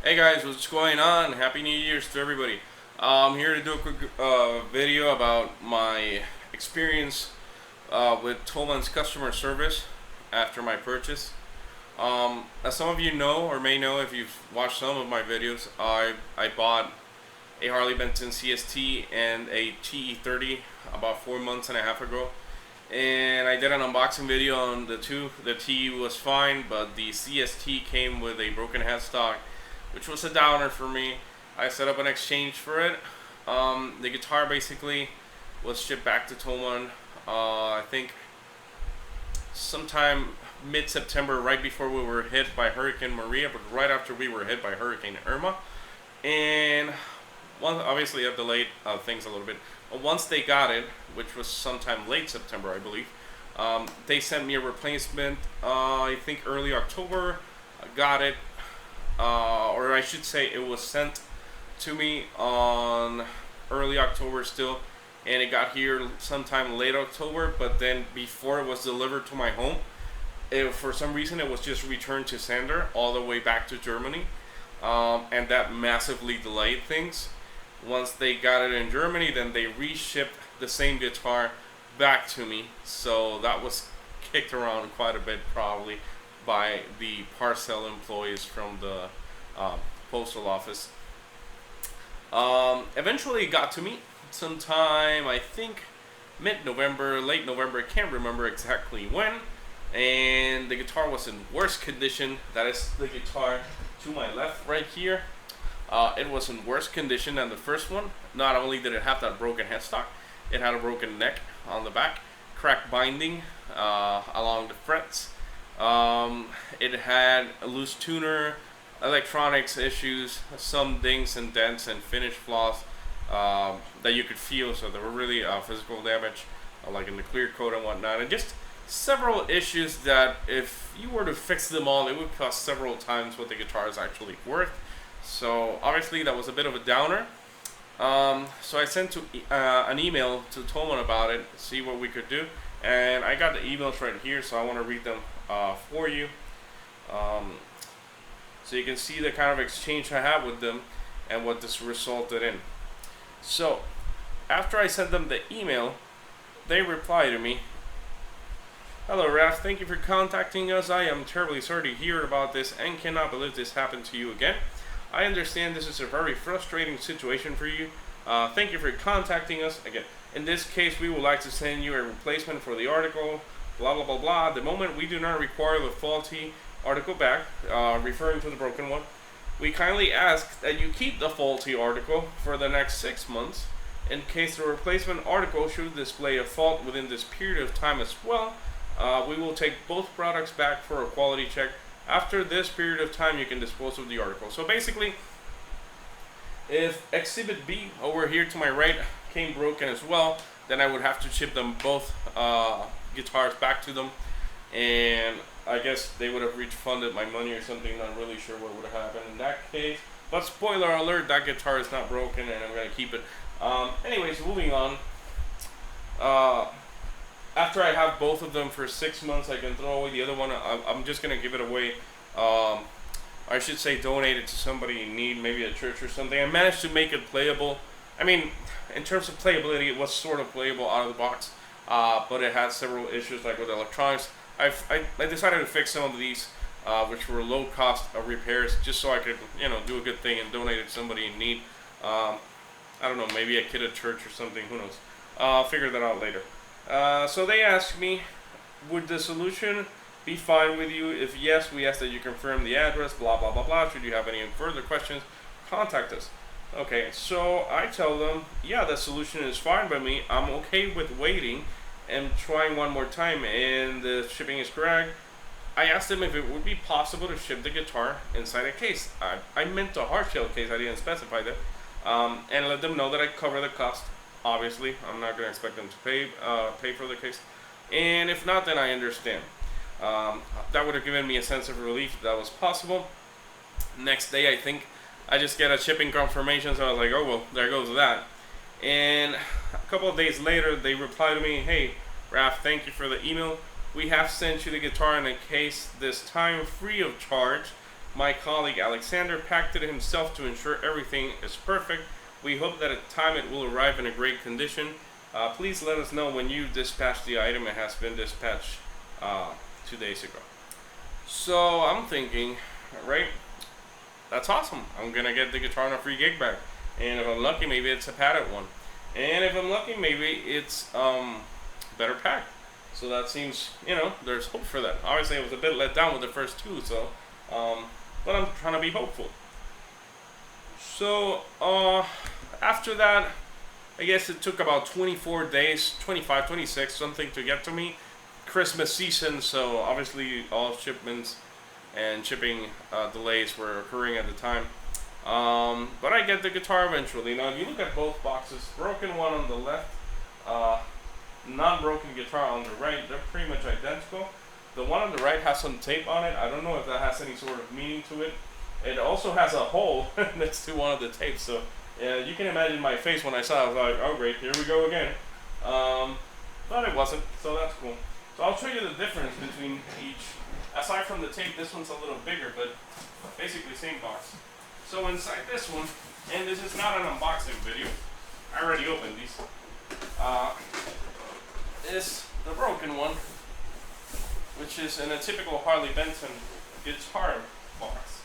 Hey guys, what's going on? Happy New Year's to everybody. I'm here to do a quick video about my experience with Thoman's customer service after my purchase. As some of you know or may know if you've watched some of my videos, I bought a Harley Benton CST and a TE30 about 4 months and a half ago. And I did an unboxing video on the two. The T was fine, but the CST came with a broken headstock, which was a downer for me. I set up an exchange for it. The guitar basically was shipped back to Thomann, I think sometime mid-September, right before we were hit by Hurricane Maria, but right after we were hit by Hurricane Irma. And obviously I've delayed things a little bit. But once they got it, which was sometime late September, I believe, they sent me a replacement, I think early October. I got it, or I should say it was sent to me on early October still, and it got here sometime late October, but then before it was delivered to my home, for some reason it was just returned to sender all the way back to Germany, and that massively delayed things. Once they got it in Germany, then they reshipped the same guitar back to me, so that was kicked around quite a bit probably by the parcel employees from the postal office. Eventually it got to me sometime, I think mid-November, late November, I can't remember exactly when, and the guitar was in worse condition. That is the guitar to my left right here. It was in worse condition than the first one. Not only did it have that broken headstock, it had a broken neck on the back, cracked binding along the frets. It had a loose tuner, electronics issues, some dings and dents and finish flaws that you could feel. So there were really physical damage, like in the clear coat and whatnot, and just several issues that if you were to fix them all, it would cost several times what the guitar is actually worth. So obviously that was a bit of a downer. So I sent an email to Thomann about it, see what we could do, and I got the emails right here, so I want to read them for you, so you can see the kind of exchange I have with them and what this resulted in. So after I sent them the email, they reply to me. Hello Raf, thank you for contacting us. I am terribly sorry to hear about this and cannot believe this happened to you again. I understand this is a very frustrating situation for you. Thank you for contacting us again. In this case, we would like to send you a replacement for the article, blah blah blah blah. At the moment, we do not require the faulty article back, referring to the broken one. We kindly ask that you keep the faulty article for the next 6 months. In case the replacement article should display a fault within this period of time as well, we will take both products back for a quality check. After this period of time, you can dispose of the article. So basically, if Exhibit B over here to my right came broken as well, then I would have to ship them both guitars back to them, and I guess they would have refunded my money or something. Not really sure what would have happened in that case. But spoiler alert, that guitar is not broken and I'm going to keep it. Anyways, moving on. After I have both of them for 6 months, I can throw away the other one. I'm just going to give it away. I should say donate it to somebody in need, maybe a church or something. I managed to make it playable. I mean, in terms of playability, it was sort of playable out of the box. But it had several issues, like with electronics. I decided to fix some of these, which were low cost repairs, just so I could, do a good thing and donate it to somebody in need. I don't know, maybe a kid at church or something, who knows. I'll figure that out later. So they asked me, would the solution be fine with you? If yes, we ask that you confirm the address, blah blah blah blah. Should you have any further questions, contact us. Okay, so I tell them, yeah, the solution is fine by me. I'm okay with waiting and trying one more time, and the shipping is correct. I asked them if it would be possible to ship the guitar inside a case. I meant a hard shell case, I didn't specify that. And let them know that I cover the cost. Obviously, I'm not going to expect them to pay for the case. And if not, then I understand. That would have given me a sense of relief that was possible. Next day, I think, I just get a shipping confirmation, so I was like, oh, well, there goes that. And a couple of days later, they reply to me, hey, Raf, thank you for the email. We have sent you the guitar in a case this time free of charge. My colleague Alexander packed it himself to ensure everything is perfect. We hope that at the time it will arrive in a great condition. Please let us know when you dispatch the item. It has been dispatched 2 days ago. So I'm thinking, right, that's awesome. I'm going to get the guitar on a free gig bag. And if I'm lucky, maybe it's a padded one. And if I'm lucky, maybe it's better packed. So that seems, there's hope for that. Obviously, I was a bit let down with the first two, so, but I'm trying to be hopeful. So, after that, I guess it took about 24 days, 25, 26, something to get to me. Christmas season, so obviously all shipments and shipping delays were occurring at the time. But I get the guitar eventually. Now, if you look at both boxes, broken one on the left, non-broken guitar on the right, they're pretty much identical. The one on the right has some tape on it. I don't know if that has any sort of meaning to it. It also has a hole next to one of the tapes, so you can imagine my face when I saw it. I was like, oh great, here we go again. But it wasn't, so that's cool. So I'll show you the difference between each. Aside from the tape, this one's a little bigger, but basically same box. So inside this one, and this is not an unboxing video, I already opened these, is the broken one, which is in a typical Harley Benson guitar box.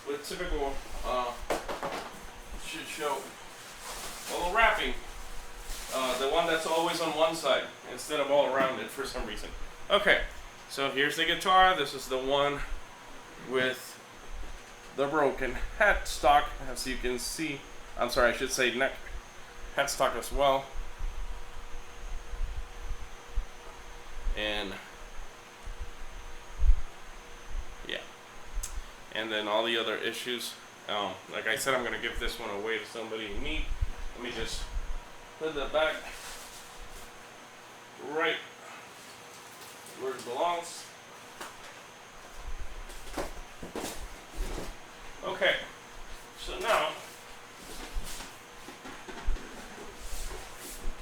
With typical, should show, well, wrapping. The one that's always on one side instead of all around it for some reason. Okay, so here's the guitar. This is the one with the broken headstock, as you can see. I'm sorry, I should say neck headstock as well. And yeah, and then all the other issues. Like I said, I'm gonna give this one away to somebody in need. Let me just put that back right where it belongs. Okay, so now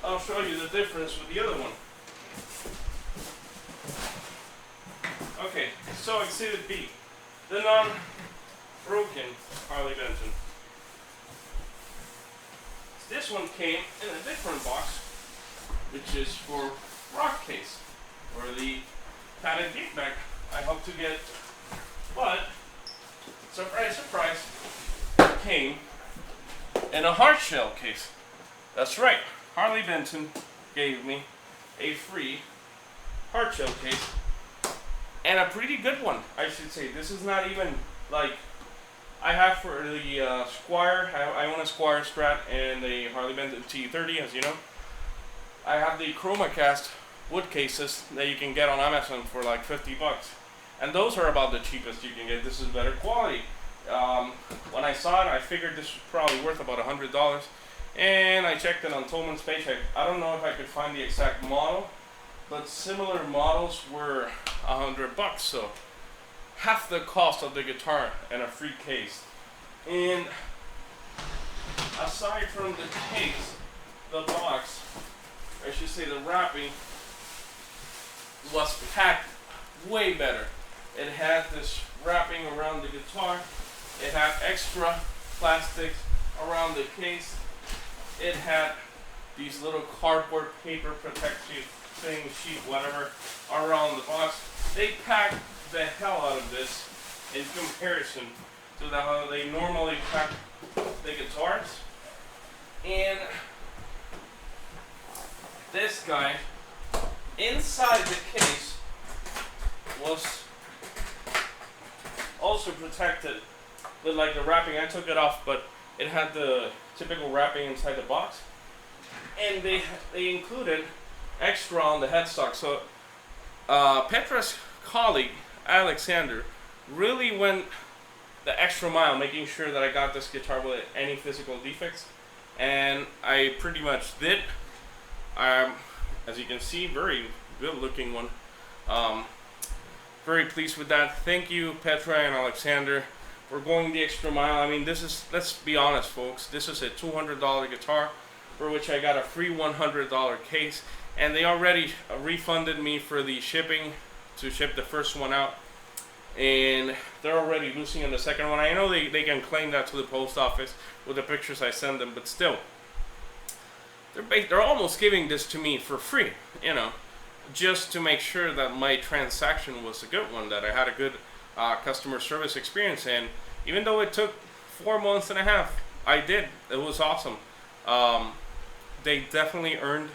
I'll show you the difference with the other one. Okay, so Exhibit B, the non-broken Harley Benson. This one came in a different box, which is for rock case, or the padded gig bag I hope to get, but surprise, surprise, it came in a hard shell case. That's right, Harley Benson gave me a free hard shell case, and a pretty good one, I should say. This is not even like, I have for the Squire, I own a Squire Strat and a Harley Benson T30, as you know. I have the ChromaCast wood cases that you can get on Amazon for like 50 bucks. And those are about the cheapest you can get. This is better quality. When I saw it, I figured this was probably worth about $100. And I checked it on Thoman's page. I don't know if I could find the exact model, but similar models were $100, so half the cost of the guitar and a free case. And aside from the case, the box, I should say the wrapping, was packed way better. It had this wrapping around the guitar. It had extra plastics around the case. It had these little cardboard paper protection thing, sheet, whatever, around the box. They packed the hell out of this in comparison to how they normally pack the guitars. And this guy, inside the case, was also protected with like the wrapping. I took it off, but it had the typical wrapping inside the box, and they included extra on the headstock. So Petra's colleague Alexander really went the extra mile, making sure that I got this guitar with any physical defects, and I pretty much did. As you can see, very good looking one. Very pleased with that. Thank you, Petra and Alexander, for going the extra mile. I mean, this is, let's be honest, folks, this is a $200 guitar for which I got a free $100 case, and they already refunded me for the shipping to ship the first one out. and they're already losing in the second one. I know they can claim that to the post office with the pictures I send them, but still, they're almost giving this to me for free, you know, just to make sure that my transaction was a good one, that I had a good customer service experience. And even though it took 4 months and a half, I did. It was awesome. They definitely earned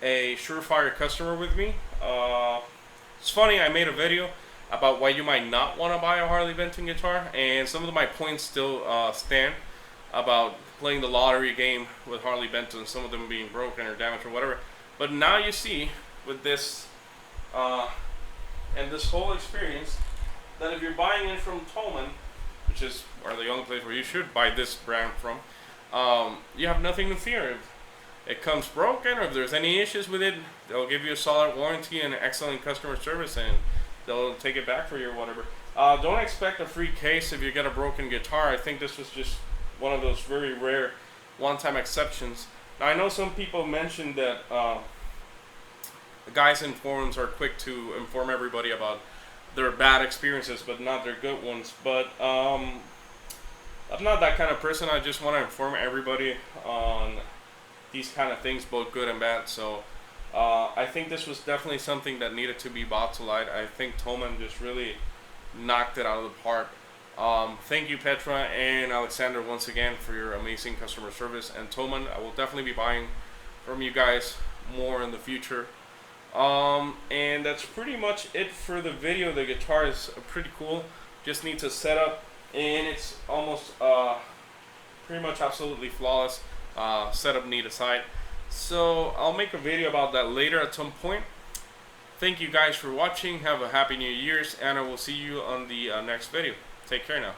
a surefire customer with me. It's funny, I made a video about why you might not want to buy a Harley Benton guitar, and some of my points still stand about playing the lottery game with Harley Benton, some of them being broken or damaged or whatever. But now you see with this and this whole experience that if you're buying it from Thomann, which is the only place where you should buy this brand from, you have nothing to fear. If it comes broken or if there's any issues with it, they'll give you a solid warranty and excellent customer service, and they'll take it back for you or whatever. Don't expect a free case if you get a broken guitar. I think this was just one of those very rare one-time exceptions. Now, I know some people mentioned that the guys in forums are quick to inform everybody about their bad experiences, but not their good ones. But I'm not that kind of person. I just want to inform everybody on these kind of things, both good and bad. So I think this was definitely something that needed to be brought to light. I think Thomann just really knocked it out of the park. Thank you, Petra and Alexander, once again for your amazing customer service. And Thomann, I will definitely be buying from you guys more in the future. And that's pretty much it for the video. The guitar is pretty cool. Just needs a setup, and it's almost pretty much absolutely flawless. Setup need aside. So I'll make a video about that later at some point. Thank you guys for watching. Have a happy New Year's, and I will see you on the next video. Take care now.